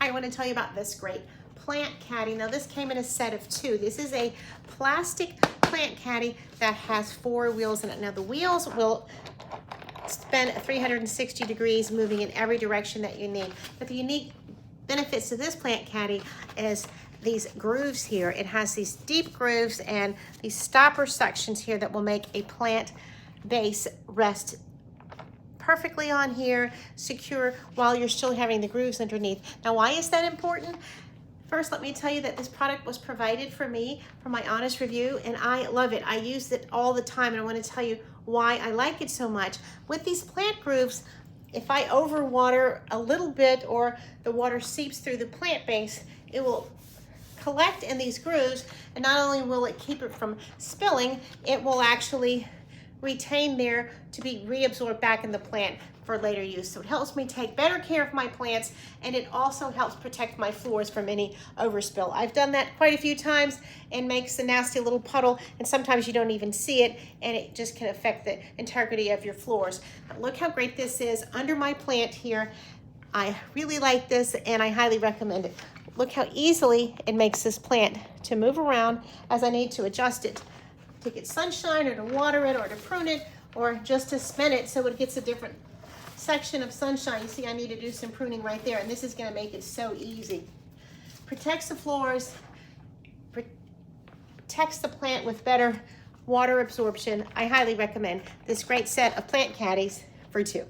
I want to tell you about this great plant caddy. Now this came in a set of 2. This is a plastic plant caddy that has 4 wheels in it. Now the wheels will spin 360 degrees, moving in every direction that you need. But the unique benefits to this plant caddy is these grooves here. It has these deep grooves and these stopper sections here that will make a plant base rest perfectly on here, secure, while you're still having the grooves underneath. Now, why is that important? First, let me tell you that this product was provided for me for my honest review, and I love it. I use it all the time, and I want to tell you why I like it so much. With these plant grooves, if I overwater a little bit or the water seeps through the plant base, it will collect in these grooves, and not only will it keep it from spilling, it will actually retain there to be reabsorbed back in the plant for later use. So it helps me take better care of my plants, and it also helps protect my floors from any overspill. I've done that quite a few times and makes a nasty little puddle, and sometimes you don't even see it, and it just can affect the integrity of your floors. But look how great this is under my plant here. I really like this, and I highly recommend it. Look how easily it makes this plant to move around as I need to adjust it to get sunshine, or to water it, or to prune it, or just to spin it so it gets a different section of sunshine. You see, I need to do some pruning right there, and this is going to make it so easy. Protects the floors, protects the plant with better water absorption. I highly recommend this great set of plant caddies for 2.